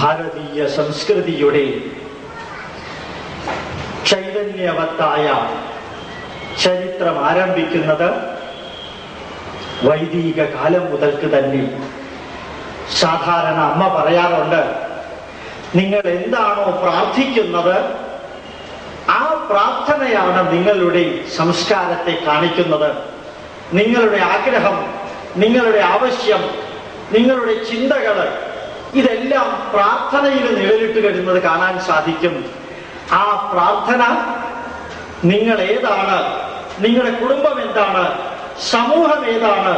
ഭാരതീയ സംസ്കൃതിയുടെ ചൈതന്യവത്തായ ചരിത്രം ആരംഭിക്കുന്നത് വൈദിക കാലം മുതൽക്ക് തന്നെ. സാധാരണ അമ്മ പറയാറുണ്ട്, നിങ്ങൾ എന്താണോ പ്രാർത്ഥിക്കുന്നത് ആ പ്രാർത്ഥനയാണ് നിങ്ങളുടെ സംസ്കാരത്തെ കാണിക്കുന്നത്. നിങ്ങളുടെ ആഗ്രഹം, നിങ്ങളുടെ ആവശ്യം, നിങ്ങളുടെ ചിന്തകൾ ഇതെല്ലാം പ്രാർത്ഥനയിൽ നിഴലിട്ട് വരുന്നത് കാണാൻ സാധിക്കും. ആ പ്രാർത്ഥന നിങ്ങൾ ഏതാണ്, നിങ്ങളുടെ കുടുംബം എന്താണ്, സമൂഹം ഏതാണ്,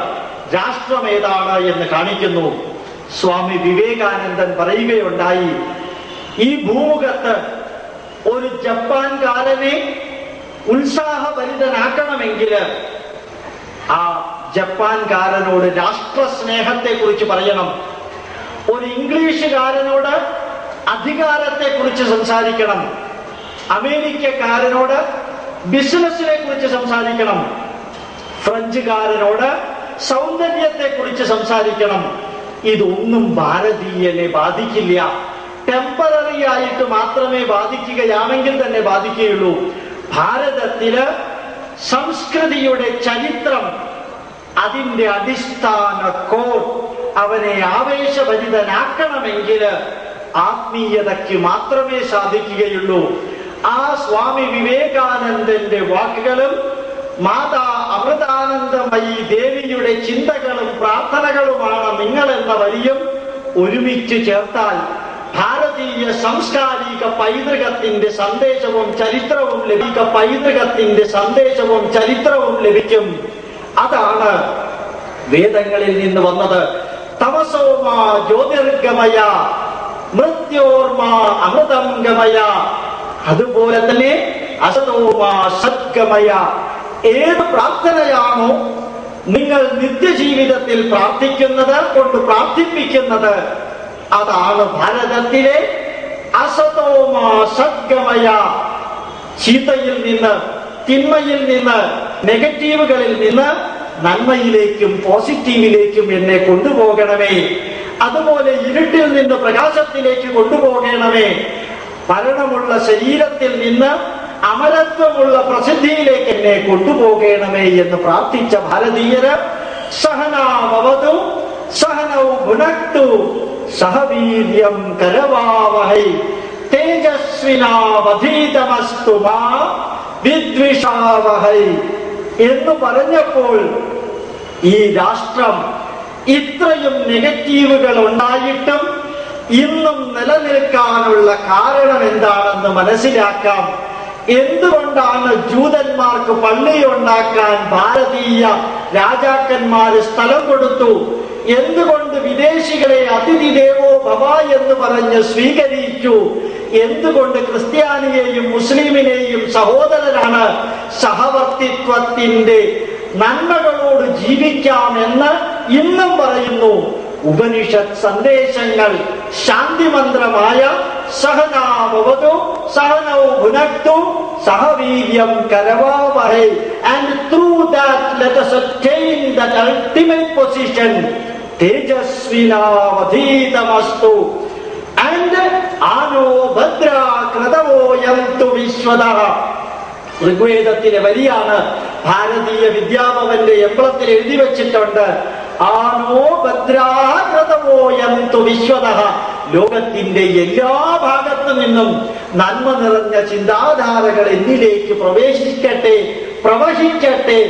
രാഷ്ട്രം ഏതാണ് എന്ന് കാണിക്കുന്നു. സ്വാമി വിവേകാനന്ദൻ പറയുകയുണ്ടായി, ഈ ഭൂമുഖത്ത് ഒരു ജപ്പാൻകാരനെ ഉത്സാഹഭരിതനാക്കണമെങ്കിൽ ആ ജപ്പാൻകാരനോട് രാഷ്ട്രസ്നേഹത്തെ കുറിച്ച് പറയണം. ഒരു ഇംഗ്ലീഷുകാരനോട് അധികാരത്തെ കുറിച്ച് സംസാരിക്കണം. അമേരിക്കക്കാരനോട് ബിസിനസിനെ കുറിച്ച് സംസാരിക്കണം. ഫ്രഞ്ചുകാരനോട് സൗന്ദര്യത്തെ കുറിച്ച് സംസാരിക്കണം. ഇതൊന്നും ഭാരതീയനെ ബാധിക്കില്ല. ടെമ്പററി ആയിട്ട് മാത്രമേ ബാധിക്കുകയാണെങ്കിൽ തന്നെ ബാധിക്കുകയുള്ളൂ. ഭാരതത്തില് സംസ്കൃതിയുടെ ചരിത്രം, അതിന്റെ അടിസ്ഥാന കോർ അവനെ ആവേശഭരിതനാക്കണമെങ്കിൽ ആത്മീയതയ്ക്ക് മാത്രമേ സാധിക്കുകയുള്ളൂ. ആ സ്വാമി വിവേകാനന്ദന്റെ വാക്കുകളും മാതാ അമൃതാനന്ദമയി ദേവിയുടെ ചിന്തകളും പ്രാർത്ഥനകളുമാണ് നിങ്ങളെന്ന വരിയും ഒരുമിച്ച് ചേർത്താൽ ഭാരതീയ സാംസ്കാരിക പൈതൃകത്തിന്റെ സന്ദേശവും ചരിത്രവും ലഭിക്കും. അതാണ് വേദങ്ങളിൽ നിന്ന് വന്നത്. തമസോമാ ജ്യോതിർഗമയ മൃത്യോർമാ അമൃതം ഗമയ. അതുപോലെ തന്നെ അസതോമാ സദ്ഗമയ. ഏത് പ്രാർത്ഥനയാണോ നിങ്ങൾ നിത്യജീവിതത്തിൽ പ്രാർത്ഥിക്കുന്നത് കൊണ്ട് പ്രാർത്ഥിപ്പിക്കുന്നത്, അതാണ് ഭാരതത്തിലെ അസതോമാ സദ്ഗമയ. ചീത്തയിൽ നിന്ന്, തിന്മയിൽ നിന്ന്, നെഗറ്റീവുകളിൽ നിന്ന് നന്മയിലേക്കും പോസിറ്റീവിലേക്കും എന്നെ കൊണ്ടുപോകണമേ. അതുപോലെ ഇരുട്ടിൽ നിന്ന് പ്രകാശത്തിലേക്ക് കൊണ്ടുപോകണമേ. മരണമുള്ള ശരീരത്തിൽ നിന്ന് അമരത്വമുള്ള പ്രസിദ്ധിയിലേക്ക് എന്നെ കൊണ്ടുപോകണമേ എന്ന് പ്രാർത്ഥിച്ച ഭാരതീയര് സഹനാവവതു സഹനൗ ഭുനക്തു സഹവീര്യം കരവാവഹൈ തേജസ്വിനാവധീതമസ്തു മാ വിദ്വിഷാവഹൈ എന്ന് പറഞ്ഞപ്പോൾ ഈ രാഷ്ട്രം ഇത്രയും നെഗറ്റീവുകൾ ഉണ്ടായിട്ടും ഇന്നും നിലനിൽക്കാനുള്ള കാരണം എന്താണെന്ന് മനസ്സിലാക്കാം. എന്തുകൊണ്ടാണ് ജൂതന്മാർക്ക് പള്ളി ഉണ്ടാക്കാൻ ഭാരതീയ രാജാക്കന്മാര് സ്ഥലം കൊടുത്തു? എന്തുകൊണ്ട് വിദേശികളെ അതിഥി ദേവോ ഭവ എന്ന് പറഞ്ഞ് സ്വീകരിച്ചു? എന്തുകൊണ്ട് ക്രിസ്ത്യാനിയെയും മുസ്ലിമിനെയും സഹോദരനാണ്? സഹവർത്തിത്വത്തിന്റെ നന്മകളോട് ജീവിക്കാമെന്ന് ഇന്നും പറയുന്നു. ഉപനിഷത്ത് സന്ദേശങ്ങൾ ശാന്തിമന്ത്രമായ സഹനാവവതു സഹനൗ ഭുനക്തു സഹവീര്യം കരവാവഹൈ. And through that let us attain that ultimate position, തേജസ്വിനാവധീതമസ്തു. And ആനോ Bhadra ക്രതവോ യന്തു വിശ്വതഃ. ഋഗ്വേദത്തിലെ വരിയാണ്, ഭാരതീയ വിദ്യാഭവന്റെ എംബ്ലത്തിൽ എഴുതി വെച്ചിട്ടുണ്ട്. ആനോ ഭദ്രാ ക്രതവോ യന്തു വിശ്വതഃ. ലോകത്തിന്റെ എല്ലാ ഭാഗത്തു നിന്നും നന്മ നിറഞ്ഞ ചിന്താധാരകൾ എന്നിലേക്ക് പ്രവഹിക്കട്ടെ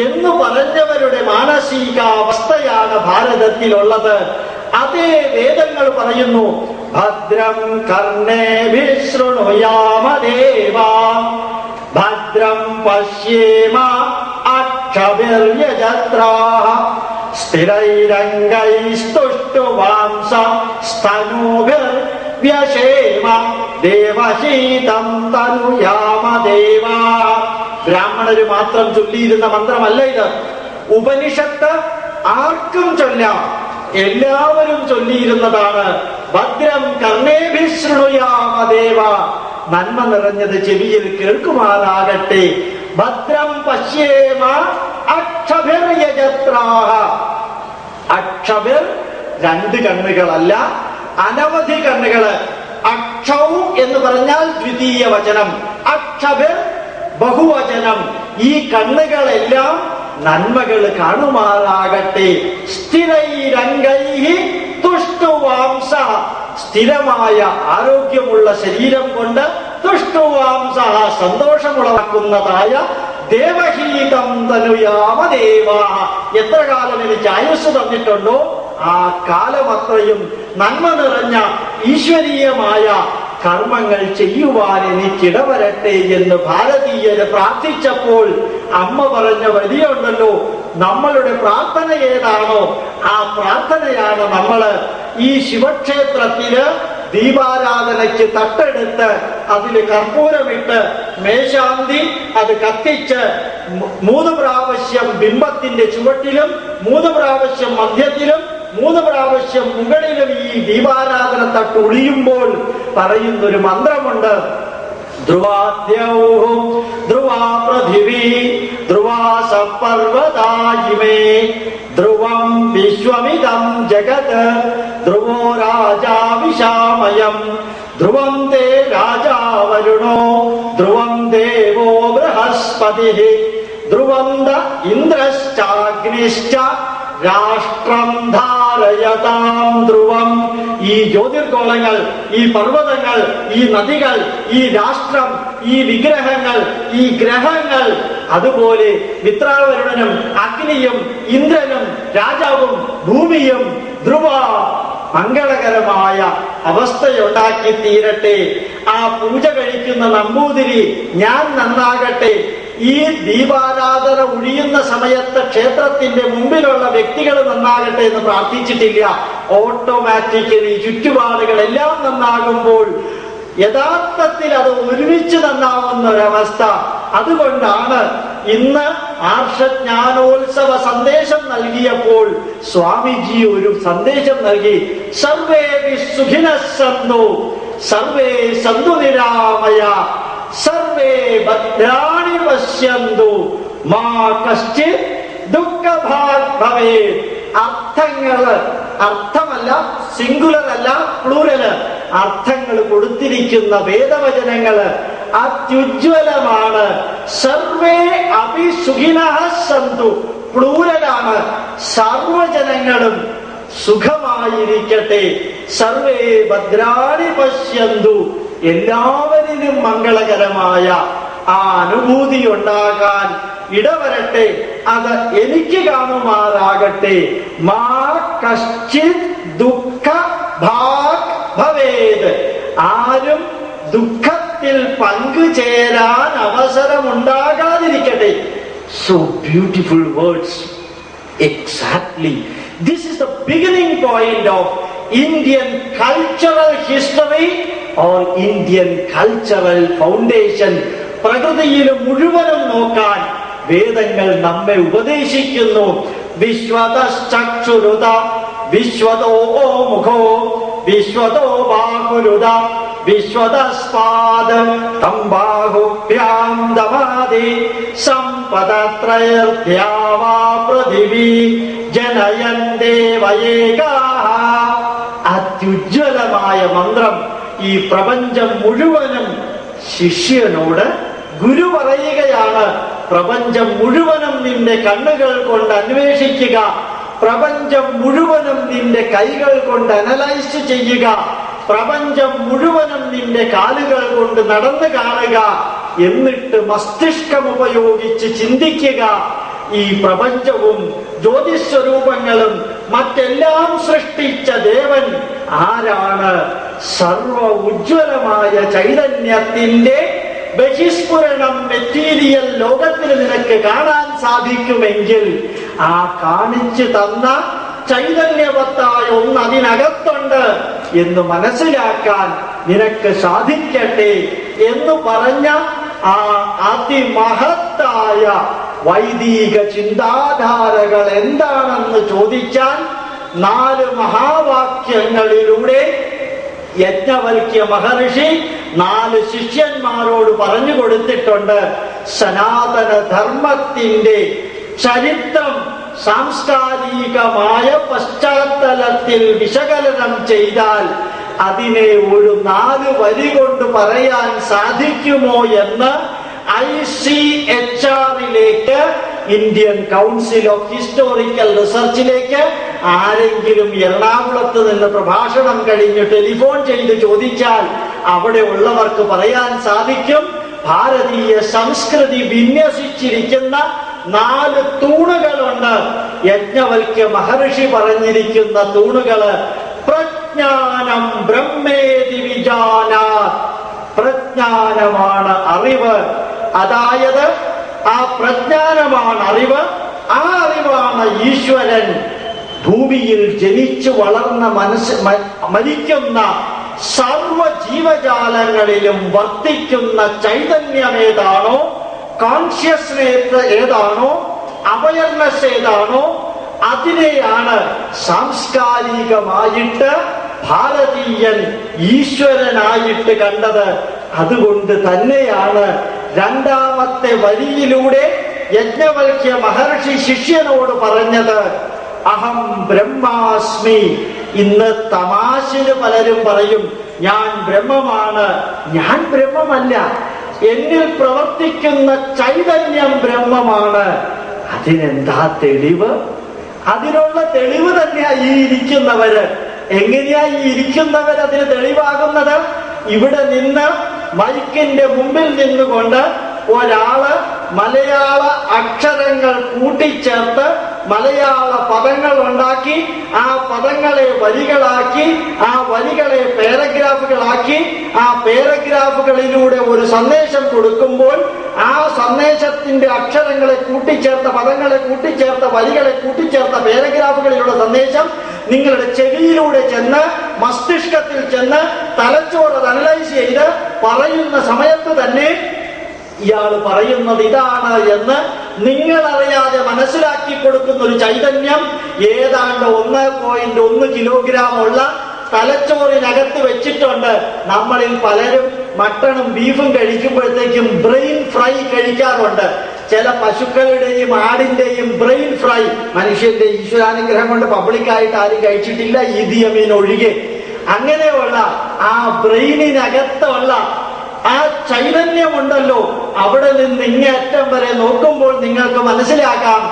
എന്ന് പറഞ്ഞവരുടെ മാനസികാവസ്ഥയാണ് ഭാരതത്തിലുള്ളത്. അതേ വേദങ്ങൾ പറയുന്നു, ഭദ്രം കർണേഭിഃ ശൃണുയാമ ദേവാ ഭദ്രം പശ്യേമ അക്ഷഭിർയജത്രാഃ സ്ഥിരൈരംഗൈസ്തുഷ്ടുവാംസ സ്തനൂഭിർവ്യശേമ ദേവശീതം തനുയാമ ദേവാ. ബ്രാഹ്മണര് മാത്രം ചൊല്ലിയിരുന്ന മന്ത്രമല്ല ഇത്. ഉപനിഷത്ത് ആർക്കും ചൊല്ലാം, എല്ലാവരും ചൊല്ലിയിരുന്നതാണ്. ഭദ്രം കർണേഭിഃ ശൃണുയാമ ദേവ. നന്മ നിറഞ്ഞത് ചെവിയിൽ കേൾക്കുമാറാകട്ടെ. ഭദ്രം പശ്യേമ അക്ഷഭിർയജത്രാഃ. അക്ഷഭിർ രണ്ട് കണ്ണുകളല്ല, അനവധി കണ്ണുകള്. അക്ഷൗ എന്ന് പറഞ്ഞാൽ ദ്വിതീയ വചനം, അക്ഷഭിർ ബഹുവചനം. ഈ കണ്ണുകളെല്ലാം നന്മകൾ കാണുമാറാകട്ടെ. സ്ഥിരൈരംഗൈഹി തുഷ്ടുവാംസ, സ്ഥിരമായ ആരോഗ്യമുള്ള ശരീരം കൊണ്ട് തുഷ്ടുവാംസ, സന്തോഷമുളവാക്കുന്നതായ ദേവഹീതം തനുയാമദേവ, എത്ര കാലം എനിക്ക് ആയുസ് തന്നിട്ടുണ്ടോ ആ കാലം അത്രയും നന്മ നിറഞ്ഞ ഈശ്വരീയമായ കർമ്മങ്ങൾ ചെയ്യുവാൻ എനിക്കിടവരട്ടെ എന്ന് ഭാരതീയര് പ്രാർത്ഥിച്ചപ്പോൾ അമ്മ പറഞ്ഞ വരിയുണ്ടല്ലോ, നമ്മളുടെ പ്രാർത്ഥന ഏതാണോ ആ പ്രാർത്ഥനയാണ് നമ്മള് ഈ ശിവക്ഷേത്രത്തില് ദീപാരാധനയ്ക്ക് തട്ടെടുത്ത് അതില് കർപ്പൂരമിട്ട് മേശാന്തി അത് കത്തിച്ച് 3 പ്രാവശ്യം ബിംബത്തിന്റെ ചുവട്ടിലും 3 പ്രാവശ്യം മധ്യത്തിലും 3 പ്രാവശ്യം മുകളിലും ഈ ദീപാരാധന തട്ടൊഴിയുമ്പോൾ പറയുന്നൊരു മന്ത്രമുണ്ട്. ധ്രുവാദ്യൗ ധ്രുവാ പൃഥിവീ ധ്രുവാ സപർവതായിമേ ധ്രുവം വിശ്വമിദം ജഗത് ധ്രുവോ രാജാ വിശാമയം ധ്രുവം തേ രാജാ വരുണോ ധ്രുവം ദേവോ ബൃഹസ്പതിഃ ധ്രുവം ദ ഇന്ദ്രശ്ചാഗ്നിശ്ച രാഷ്ട്രം ധാരയതാം ധ്രുവം. ഈ ജ്യോതിർഗോളങ്ങൾ, ഈ പർവ്വതങ്ങൾ, ഈ നദികൾ, ഈ രാഷ്ട്രം, ഈ വിഗ്രഹങ്ങൾ, ഈ ഗ്രഹങ്ങൾ, അതുപോലെ മിത്രാവരുണനും അഗ്നിയും ഇന്ദ്രനും രാജാവും ഭൂമിയും ധ്രുവ മംഗളകരമായ അവസ്ഥയുണ്ടാക്കി തീരട്ടെ. ആ പൂജ കഴിക്കുന്ന നമ്പൂതിരി ഞാൻ നന്നാകട്ടെ. ഈ ദീപാരാധന ഒഴിയുന്ന സമയത്ത് ക്ഷേത്രത്തിന്റെ മുമ്പിലുള്ള വ്യക്തികൾ നന്നാകട്ടെ എന്ന് പ്രാർത്ഥിച്ചിട്ടില്ല. ഓട്ടോമാറ്റിക്കലി ചുറ്റുപാടുകളെല്ലാം നന്നാകുമ്പോൾ യഥാർത്ഥത്തിൽ അത് ഒരുമിച്ച് നന്നാവുന്ന ഒരവസ്ഥ. അതുകൊണ്ടാണ് ഇന്ന് ആർഷജ്ഞാനോത്സവ സന്ദേശം നൽകിയപ്പോൾ സ്വാമിജി ഒരു സന്ദേശം നൽകി. സർവേ സുഖിനഃ സന്തു സർവേ സന്തു നിരാമയ സർവേ ഭദ്രാണി പശ്യന്തു മാ കശ്ചിത് ദുഃഖഭാഗ് ഭവേത്. അർത്ഥങ്ങള്, അർത്ഥമല്ല സിംഗുലർ അല്ല പ്ലൂരല്, അർത്ഥങ്ങൾ കൊടുത്തിരിക്കുന്ന വേദവചനങ്ങള് അത്യുജ്വലമാണ്. സർവേ അപി സുഖിനഃ സന്തു പ്ലൂരലാണ്. സർവജനങ്ങളും സുഖമായിരിക്കട്ടെ. സർവേ ഭദ്രാണി പശ്യന്തു, എല്ലാവരിലും മംഗളകരമായ ആ അനുഭൂതി ഉണ്ടാകാൻ ഇടവരട്ടെ. അത് എനിക്ക് കാണുമാറാകട്ടെ. മാ കശ്ചിത് ദുഃഖ ഭാഗ് ഭവേത്, ആരും ദുഃഖത്തിൽ പങ്കുചേരാൻ അവസരമുണ്ടാകാതിരിക്കട്ടെ. So beautiful words. Exactly. This is the beginning point of Indian cultural history or Indian cultural foundation. പ്രകൃതിയിൽ മുഴുവനും നോക്കാൻ വേദങ്ങൾ നമ്മെ ഉപദേശിക്കുന്നു. വിശ്വതശ്ചക്ഷുരുത വിശ്വതോ മുഖോ വിശ്വതോ ബാഹുരുത വിശ്വതസ്പാദ് തം ബാഹുഭ്യാം ദമാതി സമ്പദത്രയർദ്ധ്യാവാ പൃഥിവീ ജനയൻ ദേവയേകാഃ. അത്യുജ്വലമായ മന്ത്രം ഈ പ്രപഞ്ചം മുഴുവനും ശിഷ്യനോട് ഗുരു പറയുകയാണ്. പ്രപഞ്ചം മുഴുവനും നിന്റെ കണ്ണുകൾ കൊണ്ട് അന്വേഷിക്കുക, പ്രപഞ്ചം മുഴുവനും നിന്റെ കൈകൾ കൊണ്ട് അനലൈസ് ചെയ്യുക, പ്രപഞ്ചം മുഴുവനും നിന്റെ കാലുകൾ കൊണ്ട് നടന്നു കാണുക, എന്നിട്ട് മസ്തിഷ്കം ഉപയോഗിച്ച് ചിന്തിക്കുക. ഈ പ്രപഞ്ചവും ജ്യോതിസ്വരൂപങ്ങളും മറ്റെല്ലാം സൃഷ്ടിച്ച ദേവൻ ആരാണ്? സർവ ഉജ്ജ്വലമായ ചൈതന്യത്തിന്റെ ബഹിസ്ഫുരണം മെറ്റീരിയൽ ലോകത്തിൽ നിനക്ക് കാണാൻ സാധിക്കുമെങ്കിൽ ആ കാണിച്ചു തന്ന ചൈതന്യവത്തായ ഒന്ന് അതിനകത്തുണ്ട് എന്ന് മനസ്സിലാക്കാൻ നിനക്ക് സാധിക്കട്ടെ എന്ന് പറഞ്ഞ ആ അതിമഹത്തായ വൈദിക ചിന്താധാരകൾ എന്താണെന്ന് ചോദിച്ചാൽ 4 മഹാവാക്യങ്ങളിലൂടെ യജ്ഞവൽക്യ മഹർഷി 4 ശിഷ്യന്മാരോട് പറഞ്ഞു കൊടുത്തിട്ടുണ്ട്. സനാതന ധർമ്മത്തിന്റെ ചരിത്രം സാംസ്കാരികമായ പശ്ചാത്തലത്തിൽ വിശകലനം ചെയ്താൽ അതിനെ ഒരു 4 വരി കൊണ്ട് പറയാൻ സാധിക്കുമോ എന്ന് ICHR-ലേക്ക്, ഇന്ത്യൻ കൗൺസിൽ ഓഫ് ഹിസ്റ്റോറിക്കൽ റിസർച്ചിലേക്ക് ആരെങ്കിലും എറണാകുളത്ത് നിന്ന് പ്രഭാഷണം കഴിഞ്ഞ് ടെലിഫോൺ ചെയ്ത് ചോദിച്ചാൽ അവിടെ ഉള്ളവർക്ക് പറയാൻ സാധിക്കും. ഭാരതീയ സംസ്കൃതി വിന്യസിച്ചിരിക്കുന്ന 4 തൂണുകളുണ്ട്. യജ്ഞവൽക്യ മഹർഷി പറഞ്ഞിരിക്കുന്ന തൂണുകള്: പ്രജ്ഞാനം ബ്രഹ്മേതി വിജാനാത്. പ്രജ്ഞാനമാണ് അറിവ്. അതായത് ആ പ്രജ്ഞാനമാണ് അറിവ്. ആ അറിവാണ് ഈശ്വരൻ. ഭൂമിയിൽ ജനിച്ചു വളർന്ന മരിക്കുന്ന സർവ ജീവജാലങ്ങളിലും വർത്തിക്കുന്ന ചൈതന്യം ഏതാണോ, കോൺഷ്യസ്നെസ് ഏതാണോ, അവയർനെസ് ഏതാണോ, അതിനെയാണ് സാംസ്കാരികമായിട്ട് ഭാരതീയൻ ഈശ്വരനായിട്ട് കണ്ടത്. അതുകൊണ്ട് തന്നെയാണ് 2ാമത്തെ വരിയിലൂടെ യജ്ഞവൽക്യ മഹർഷി ശിഷ്യനോട് പറഞ്ഞത് അഹം ബ്രഹ്മാസ്മി. ഇന്ന് തമാശന് പലരും പറയും ഞാൻ ബ്രഹ്മമാണ്. ഞാൻ ബ്രഹ്മമല്ല, എന്നിൽ പ്രവർത്തിക്കുന്ന ചൈതന്യം ബ്രഹ്മമാണ്. അതിനെന്താ തെളിവ്? അതിനുള്ള തെളിവ് തന്നെയാ ഈ ഇരിക്കുന്നവര്. എങ്ങനെയാ ഈ ഇരിക്കുന്നവർ അതിന് തെളിവാകുന്നത്? ഇവിടെ നിന്ന് മൈക്കിന്റെ മുമ്പിൽ നിന്നുകൊണ്ട് ഒരാള് മലയാള അക്ഷരങ്ങൾ കൂട്ടിച്ചേർത്ത് മലയാള പദങ്ങൾ ഉണ്ടാക്കി, ആ പദങ്ങളെ വരികളാക്കി, ആ വരികളെ പാരഗ്രാഫുകളാക്കി, ആ പാരഗ്രാഫുകളിലൂടെ ഒരു സന്ദേശം കൊടുക്കുമ്പോൾ ആ സന്ദേശത്തിന്റെ അക്ഷരങ്ങളെ കൂട്ടിച്ചേർത്ത, പദങ്ങളെ കൂട്ടിച്ചേർത്ത, വരികളെ കൂട്ടിച്ചേർത്ത പാരഗ്രാഫുകളിലുള്ള സന്ദേശം നിങ്ങളുടെ ചെവിയിലൂടെ ചെന്ന് മസ്തിഷ്കത്തിൽ ചെന്ന് തലച്ചോറ് അനലൈസ് ചെയ്ത് പറയുന്ന സമയത്ത് തന്നെ ഇയാൾ പറയുന്നത് ഇതാണ് എന്ന് നിങ്ങൾ അറിയാതെ മനസ്സിലാക്കി കൊടുക്കുന്ന ഒരു ചൈതന്യം ഏതാണ്ട് 1.1 കിലോഗ്രാം ഉള്ള തലച്ചോറിനകത്ത് വെച്ചിട്ടുണ്ട്. നമ്മളിൽ പലരും മട്ടണും ബീഫും കഴിക്കുമ്പോഴത്തേക്കും ബ്രെയിൻ ഫ്രൈ കഴിക്കാറുണ്ട്. ചില പശുക്കളുടെയും ആടിന്റെയും ബ്രെയിൻ ഫ്രൈ മനുഷ്യന്റെ ഈശ്വരാനുഗ്രഹം കൊണ്ട് പബ്ലിക്കായിട്ട് ആരും കഴിച്ചിട്ടില്ല, ഈദി അമീൻ ഒഴികെ. അങ്ങനെയുള്ള ആ ബ്രെയിനിനകത്തുള്ള ആ ചൈതന്യമുണ്ടല്ലോ, അവിടെ നിന്ന് ഇങ്ങേറ്റം വരെ നോക്കുമ്പോൾ നിങ്ങൾക്ക് മനസ്സിലാക്കാം.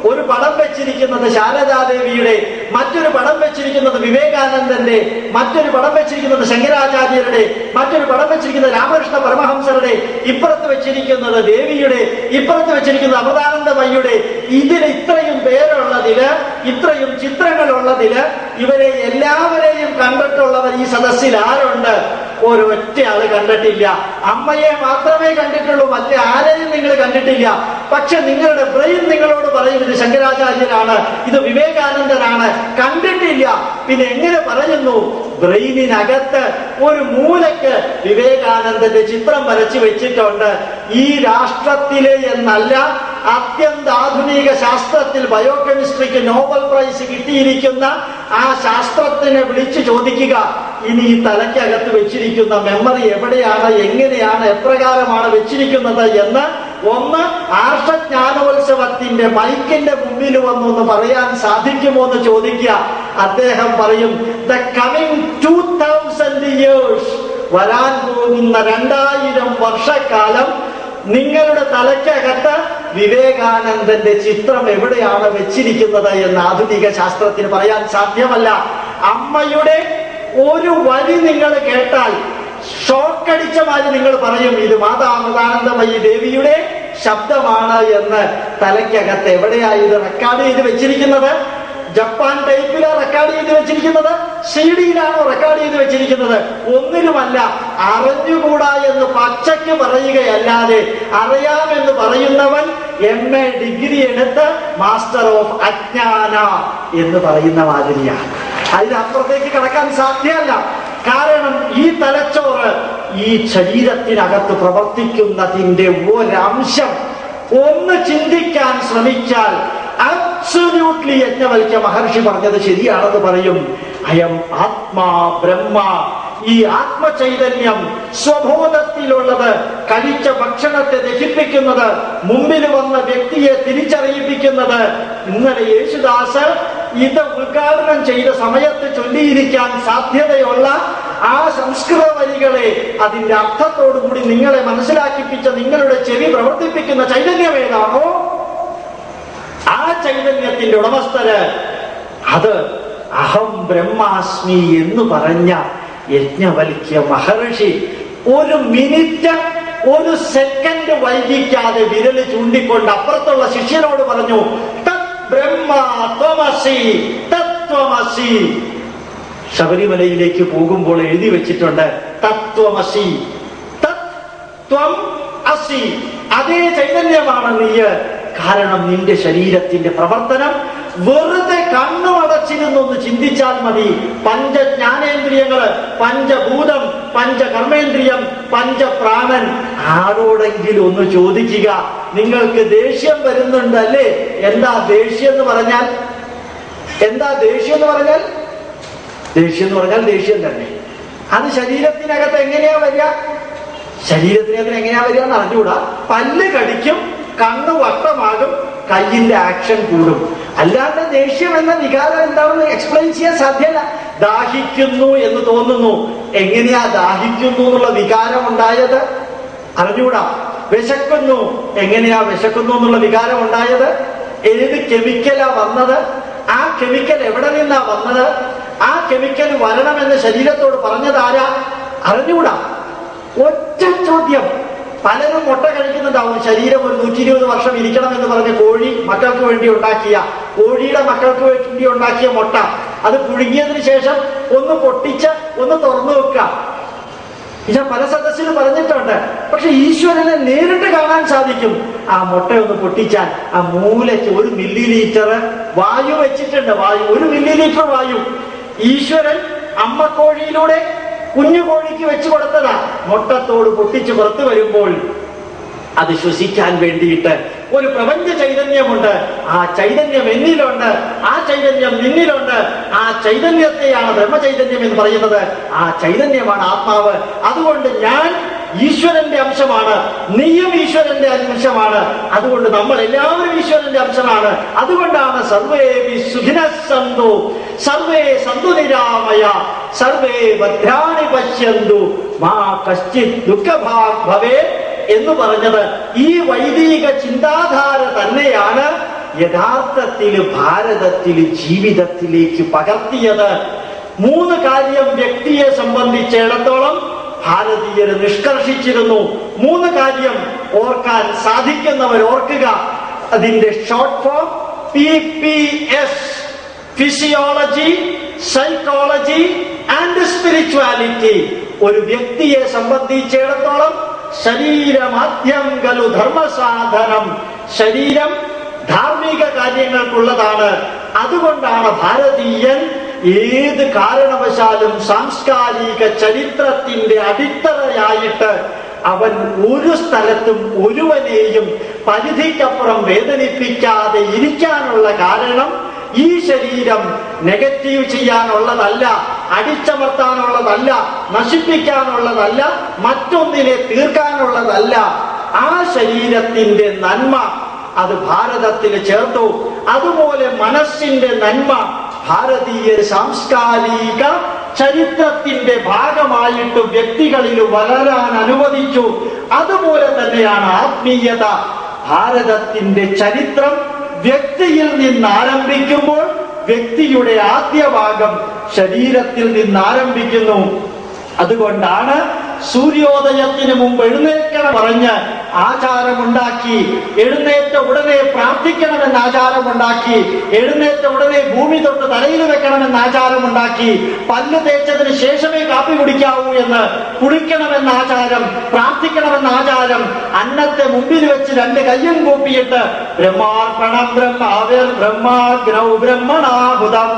ഒരു പടം വെച്ചിരിക്കുന്നത് ശാരദാദേവിയുടെ, മറ്റൊരു പടം വെച്ചിരിക്കുന്നത് വിവേകാനന്ദന്റെ, മറ്റൊരു പടം വെച്ചിരിക്കുന്നത് ശങ്കരാചാര്യരുടെ, മറ്റൊരു പടം വെച്ചിരിക്കുന്നത് രാമകൃഷ്ണ പരമഹംസരുടെ, ഇപ്പുറത്ത് വെച്ചിരിക്കുന്നത് ദേവിയുടെ, ഇപ്പുറത്ത് വെച്ചിരിക്കുന്നത് അമൃതാനന്ദമയ്യുടെ. ഇതിൽ ഇത്രയും പേരുള്ളതില്, ഇത്രയും ചിത്രങ്ങളുള്ളതില് ഇവരെ എല്ലാവരെയും കണ്ടിട്ടുള്ളവർ ഈ സദസ്സിൽ ആരുണ്ട്? ഒരൊറ്റ ആള് കണ്ടിട്ടില്ല. അമ്മയെ മാത്രമേ കണ്ടിട്ടുള്ളൂ, മറ്റേ ആരെയും നിങ്ങൾ കണ്ടിട്ടില്ല. പക്ഷെ നിങ്ങളുടെ ബ്രെയിൻ നിങ്ങളോട് പറയും ഇത് ശങ്കരാചാര്യനാണ്, ഇത് വിവേകാനന്ദനാണ്. കണ്ടിട്ടില്ല. പിന്നെ എങ്ങനെ പറയുന്നു? ബ്രെയിനിനകത്ത് ഒരു മൂലയ്ക്ക് വിവേകാനന്ദന്റെ ചിത്രം വരച്ചു വെച്ചിട്ടുണ്ട്. ഈ രാഷ്ട്രത്തിലെ എന്നല്ല, അത്യന്താധുനിക ശാസ്ത്രത്തിൽ ബയോകെമിസ്ട്രിക്ക് നോബൽ പ്രൈസ് കിട്ടിയിരിക്കുന്ന ആ ശാസ്ത്രത്തിനെ വിളിച്ചു ചോദിക്കുക, ഇനി ഈ തലയ്ക്കകത്ത് വെച്ചിരിക്കുന്ന മെമ്മറി എവിടെയാണ്, എങ്ങനെയാണ്, എപ്രകാരമാണ് വെച്ചിരിക്കുന്നത് എന്ന് ഒന്ന് ആർഷജ്ഞാനോത്സവത്തിന്റെ മൈക്കിന്റെ മുമ്പിൽ വന്നൊന്ന് പറയാൻ സാധിക്കുമോ എന്ന് ചോദിക്കുക. അദ്ദേഹം പറയും ദ കമ്മിങ് 2000 years, വരാൻ പോകുന്ന 2000 വർഷക്കാലം നിങ്ങളുടെ തലയ്ക്കകത്ത് വിവേകാനന്ദന്റെ ചിത്രം എവിടെയാണ് വെച്ചിരിക്കുന്നത് എന്ന് ആധുനിക ശാസ്ത്രത്തിന് പറയാൻ സാധ്യമല്ല. അമ്മയുടെ ഒരു വരി നിങ്ങൾ കേട്ടാൽ ഷോക്കടിച്ച മാതിരി നിങ്ങൾ പറയും ഇത് മാതാ അമൃതാനന്ദമയി ദേവിയുടെ ശബ്ദമാണ് എന്ന്. തലയ്ക്കകത്ത് എവിടെയായി ഇത് റെക്കോർഡ് ചെയ്ത് വെച്ചിരിക്കുന്നത്? ജപ്പാൻ ടൈപ്പിലാണ് റെക്കോർഡ് ചെയ്ത് വെച്ചിരിക്കുന്നത്? CD-യിലാണോ റെക്കോർഡ് ചെയ്ത് വെച്ചിരിക്കുന്നത്? ഒന്നിനുമല്ല. അറിഞ്ഞുകൂടാ എന്ന് പച്ചയ്ക്ക് പറയുകയല്ലാതെ അറിയാമെന്ന് പറയുന്നവൻ MA ഡിഗ്രി എടുത്ത് മാസ്റ്റർ ഓഫ് അജ്ഞാന എന്ന് പറയുന്ന മാതിരിയാണ്. അതിനപ്പുറത്തേക്ക് കടക്കാൻ സാധ്യമല്ല. കാരണം ഈ തലച്ചോറ് ഈ ശരീരത്തിനകത്ത് പ്രവർത്തിക്കുന്നതിന്റെ ഒരംശം ഒന്ന് ചിന്തിക്കാൻ ശ്രമിച്ചാൽ അബ്സല്യൂട്ട്ലി യജ്ഞവൽക്യ മഹർഷി പറഞ്ഞത് ശരിയാണെന്ന് പറയും. അയം ആത്മാ ബ്രഹ്മ ഈ ആത്മചൈതന്യം സ്വബോധത്തിലുള്ളത്, കഴിച്ച ഭക്ഷണത്തെ ദഹിപ്പിക്കുന്നത്, മുമ്പിൽ വന്ന വ്യക്തിയെ തിരിച്ചറിയിപ്പിക്കുന്നത്. ഇന്നലെ യേശുദാസ് ഇത് ഉദ്ഘാടനം ചെയ്ത സമയത്ത് ചൊല്ലിയിരിക്കാൻ സാധ്യതയുള്ള ആ സംസ്കൃത വരികളെ അതിന്റെ അർത്ഥത്തോടുകൂടി നിങ്ങളെ മനസ്സിലാക്കിപ്പിച്ച നിങ്ങളുടെ ചെവി പ്രവർത്തിപ്പിക്കുന്ന ചൈതന്യം ഏതാണോ ആ ചൈതന്യത്തിന്റെ ഉടമസ്ഥര്, അത് അഹം ബ്രഹ്മാസ്മി എന്ന് പറഞ്ഞ യജ്ഞവൽക്യ മഹർഷി ഒരു മിനിറ്റ്, ഒരു സെക്കൻഡ് വൈകിക്കാതെ വിരല് ചൂണ്ടിക്കൊണ്ട് അപ്പുറത്തുള്ള ശിഷ്യനോട് പറഞ്ഞു, തത് ബ്രഹ്മ ത്വമസി തത്വമസി. ശബരിമലയിലേക്ക് പോകുമ്പോൾ എഴുതി വെച്ചിട്ടുണ്ട് തത്വമസി, തത് ത്വം അസി. അതേ ചൈതന്യമാണ് നീ. കാരണം നിന്റെ ശരീരത്തിന്റെ പ്രവർത്തനം വെറുതെ കണ്ണുമടച്ചിരുന്നൊന്ന് ചിന്തിച്ചാൽ മതി. പഞ്ചജ്ഞാനേന്ദ്രിയങ്ങള്, പഞ്ചഭൂതം, പഞ്ചകർമ്മേന്ദ്രിയം, പഞ്ചപ്രാണൻ. ആരോടെങ്കിലും ഒന്ന് ചോദിക്കുക, നിങ്ങൾക്ക് ദേഷ്യം വരുന്നുണ്ടല്ലേ? എന്താ ദേഷ്യം എന്ന് പറഞ്ഞാൽ? എന്താ ദേഷ്യം എന്ന് പറഞ്ഞാൽ? ദേഷ്യം എന്ന് പറഞ്ഞാൽ ദേഷ്യം തന്നെ. അത് ശരീരത്തിനകത്ത് എങ്ങനെയാ വരിക? ശരീരത്തിനകത്ത് എങ്ങനെയാ വരിക എന്ന് അറിഞ്ഞുകൂടാ. പല്ല് കടിക്കും, കണ്ണ് വട്ടമാകും, കയ്യിന്റെ ആക്ഷൻ കൂടും. അല്ലാണ്ട് ദേഷ്യം എന്ന വികാരം എന്താണെന്ന് എക്സ്പ്ലെയിൻ ചെയ്യാൻ സാധ്യമല്ല. ദാഹിക്കുന്നു എന്ന് തോന്നുന്നു. എങ്ങനെയാ ദാഹിക്കുന്നു എന്നുള്ള വികാരം ഉണ്ടായത്? അറിഞ്ഞുകൂടാ. വിശക്കുന്നു, എങ്ങനെയാ വിശക്കുന്നു എന്നുള്ള വികാരം ഉണ്ടായത്? ഏത് കെമിക്കലാ വന്നത്? ആ കെമിക്കൽ എവിടെ നിന്നാ വന്നത്? ആ കെമിക്കൽ വരണമെന്ന് ശരീരത്തോട് പറഞ്ഞതാരാ? അറിഞ്ഞുകൂടാ. ഒറ്റ ചോദ്യം. പലരും മുട്ട കഴിക്കുന്നുണ്ടാവും. ശരീരം ഒരു 120 വർഷം ഇരിക്കണം എന്ന് പറഞ്ഞ കോഴി മക്കൾക്ക് വേണ്ടി ഉണ്ടാക്കിയ, കോഴിയുടെ മക്കൾക്ക് വേണ്ടി ഉണ്ടാക്കിയ മുട്ട, അത് പുഴുങ്ങിയതിനു ശേഷം ഒന്ന് പൊട്ടിച്ച് ഒന്ന് തുറന്നു വെക്കുക. ഞാൻ പല സദസ്സിലും പറഞ്ഞിട്ടുണ്ട്. പക്ഷെ ഈശ്വരനെ നേരിട്ട് കാണാൻ സാധിക്കും. ആ മുട്ടയൊന്ന് പൊട്ടിച്ചാൽ ആ മൂലയ്ക്ക് 1 മില്ലി വായു വെച്ചിട്ടുണ്ട്. വായു 1 മില്ലി വായു ഈശ്വരൻ അമ്മ കോഴിയിലൂടെ കുഞ്ഞു കോഴിക്ക് വെച്ചു കൊടുത്തതാ. മുട്ടത്തോട് പൊട്ടിച്ച് പുറത്തു വരുമ്പോൾ അത് ശ്വസിക്കാൻ വേണ്ടിയിട്ട് ഒരു പ്രപഞ്ച ചൈതന്യമുണ്ട്. ആ ചൈതന്യം എന്നിലുണ്ട്, ആ ചൈതന്യം നിന്നിലുണ്ട്. ആ ചൈതന്യത്തെയാണ് ബ്രഹ്മചൈതന്യം എന്ന് പറയുന്നത്. ആ ചൈതന്യമാണ് ആത്മാവ്. അതുകൊണ്ട് ഞാൻ ഈശ്വരന്റെ അംശമാണ്, നീയും ഈശ്വരന്റെ അംശമാണ്. അതുകൊണ്ട് നമ്മൾ എല്ലാവരും ഈശ്വരന്റെ അംശമാണ്. അതുകൊണ്ടാണ് സർവേ സുഖിനഃ സന്തു സർവേ സന്തു നിരാമയ സർവേ ഭദ്രാണി പശ്യന്തു മാ കശ്ചിത് ദുഃഖഭാഗ് ഭവേത് എന്ന് പറഞ്ഞത്. ഈ വൈദിക ചിന്താധാര തന്നെയാണ് യഥാർത്ഥത്തിൽ ഭാരതത്തിൽ ജീവിതത്തിലേക്ക് പകർത്തിയത്. 3 കാര്യം വ്യക്തിയെ സംബന്ധിച്ചിടത്തോളം ഭാരതീയര് നിഷ്കർഷിച്ചിരുന്നു. 3 കാര്യം ഓർക്കാൻ സാധിക്കുന്നവർ ഓർക്കുക. അതിന്റെ short form PPS: physiology, psychology and spirituality. ഒരു വ്യക്തിയെ സംബന്ധിച്ചിടത്തോളം ശരീരമാദ്യം ഖലു ധർമ്മസാധനം. ശരീരം ധാർമ്മിക കാര്യങ്ങൾക്കുള്ളതാണ്. അതുകൊണ്ടാണ് ഭാരതീയൻ ഏത് കാരണവശാലും സാംസ്കാരിക ചരിത്രത്തിന്റെ അടിത്തറയായിട്ട് അവൻ ഒരു സ്ഥലത്തും ഒരുവനെയും പരിധിക്കപ്പുറം വേദനിപ്പിക്കാതെ ഇരിക്കാനുള്ള കാരണം ഈ ശരീരം നെഗറ്റീവ് ചെയ്യാനുള്ളതല്ല, അടിച്ചമർത്താനുള്ളതല്ല, നശിപ്പിക്കാനുള്ളതല്ല, മറ്റൊന്നിനെ തീർക്കാനുള്ളതല്ല. ആ ശരീരത്തിന്റെ നന്മ അത് ഭാരതത്തിൽ ചേർത്തു. അതുപോലെ മനസ്സിന്റെ നന്മ ഭാരതീയ സാംസ്കാരിക ചരിത്രത്തിന്റെ ഭാഗമായിട്ട് വ്യക്തികളിൽ വളരാൻ അനുവദിച്ചു. അതുപോലെ തന്നെയാണ് ആത്മീയത. ഭാരതത്തിന്റെ ചരിത്രം വ്യക്തിയിൽ നിന്ന് ആരംഭിക്കുമ്പോൾ വ്യക്തിയുടെ ആദ്യ ഭാഗം ശരീരത്തിൽ നിന്ന് ആരംഭിക്കുന്നു. അതുകൊണ്ടാണ് സൂര്യോദയത്തിന് മുമ്പ് എഴുന്നേൽക്കണം പറഞ്ഞ് ആചാരമുണ്ടാക്കി, എഴുന്നേറ്റ ഉടനെ പ്രാർത്ഥിക്കണമെന്ന് ആചാരമുണ്ടാക്കി, എഴുന്നേറ്റ ഉടനെ ഭൂമി തൊട്ട് തലയിൽ വെക്കണമെന്ന് ആചാരമുണ്ടാക്കി, പല്ല് തേച്ചതിന് ശേഷമേ കാപ്പി കുടിക്കാവൂ എന്ന്, കുളിക്കണമെന്ന ആചാരം, പ്രാർത്ഥിക്കണമെന്ന ആചാരം, അന്നത്തെ മുമ്പിൽ വെച്ച് 2 കയ്യും കൂപ്പിയിട്ട് ബ്രഹ്മാർപ്പണം ബ്രഹ്മാവിർ ബ്രഹ്മാഗ്നൗ ബ്രഹ്മണാഹുതം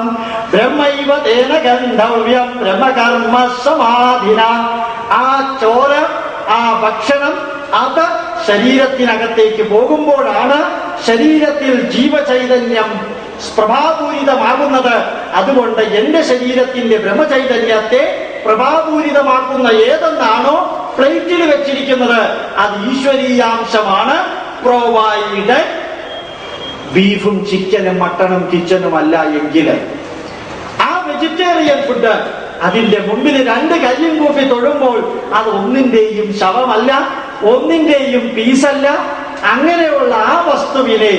ബ്രഹ്മൈവ തേന ഗന്ധവ്യം ബ്രഹ്മകർമ്മ സമാധിന. ആ ചോര, ആ ഭക്ഷണം അത് ശരീരത്തിനകത്തേക്ക് പോകുമ്പോഴാണ് ശരീരത്തിൽ ജീവചൈതന്യം പ്രഭാപൂരിതമാകുന്നത്. അതുകൊണ്ട് എന്റെ ശരീരത്തിന്റെ ബ്രഹ്മചൈതന്യത്തെ പ്രഭാപൂരിതമാക്കുന്ന ഏതെന്നാണോ പ്ലേറ്റിൽ വെച്ചിരിക്കുന്നത് അത് ഈശ്വരീയാംശമാണ്. പ്രൊവൈഡ് ബീഫും ചിക്കനും മട്ടണും കിച്ചനും അല്ല എങ്കിൽ ആ വെജിറ്റേറിയൻ ഫുഡ് അതിന്റെ മുമ്പിൽ രണ്ട് കയ്യും കൂപ്പി തൊഴുമ്പോൾ അത് ഒന്നിന്റെയും ശവമല്ല, ഒന്നിന്റെയും പീസല്ല. അങ്ങനെയുള്ള ആ വസ്തുവിനെ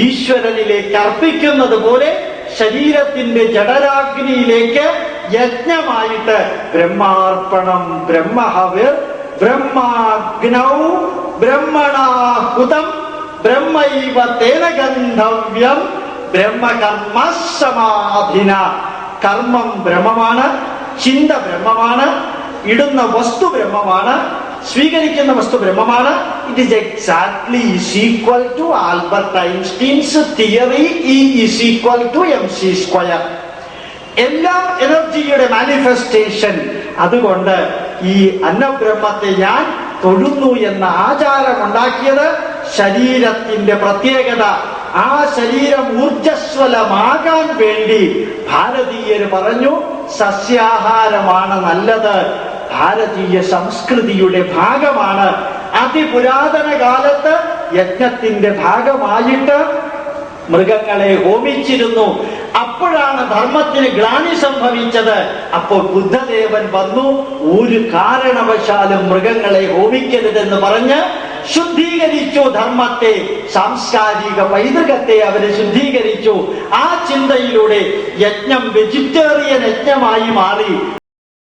ഈശ്വരനിലേക്ക് അർപ്പിക്കുന്നത് പോലെ ശരീരത്തിന്റെ ജഡരാഗ്നിയിലേക്ക് യജ്ഞമായിട്ട് ബ്രഹ്മാർപ്പണം ബ്രഹ്മഹവിർ ബ്രഹ്മാഗ്നൗ ബ്രഹ്മണാഹുതം ബ്രഹ്മൈവ തേന ഗന്ധവ്യം ബ്രഹ്മകർമ്മ സമാധിന. കർമ്മം ബ്രഹ്മമാണ്, ചിന്ത ബ്രഹ്മമാണ്, ഇടുന്ന വസ്തു ബ്രഹ്മമാണ്, സ്വീകരിക്കുന്ന വസ്തു ബ്രഹ്മമാണ്. It is exactly is equal to Albert Einstein's theory E is equal to mc². എല്ലാം എനർജിയുടെ മാനിഫെസ്റ്റേഷൻ. അതുകൊണ്ട് ഈ അന്നബ്രഹ്മത്തെ ഞാൻ തൊഴുന്നു എന്ന ആചാരം ഉണ്ടാക്കിയത് ശരീരത്തിന്റെ പ്രത്യേകത. ആ ശരീരം ഊർജസ്വലമാകാൻ വേണ്ടി ഭാരതീയര് പറഞ്ഞു സസ്യാഹാരമാണ് നല്ലത്. ഭാരതീയ സംസ്കൃതിയുടെ ഭാഗമാണ്. അതിപുരാതന കാലത്ത് യജ്ഞത്തിന്റെ ഭാഗമായിട്ട് മൃഗങ്ങളെ ഹോമിച്ചിരുന്നു. അപ്പോഴാണ് ധർമ്മത്തിന് ഗ്ലാനി സംഭവിച്ചത്. അപ്പോൾ ബുദ്ധദേവൻ വന്നു, ഒരു കാരണവശാലും മൃഗങ്ങളെ ഹോമിക്കരുതെന്ന് പറഞ്ഞ് ശുദ്ധീകരിച്ചു ധർമ്മത്തെ, സാംസ്കാരിക പൈതൃകത്തെ അവര് ശുദ്ധീകരിച്ചു. ആ ചിന്തയിലൂടെ യജ്ഞം വെജിറ്റേറിയൻ യജ്ഞമായി മാറി.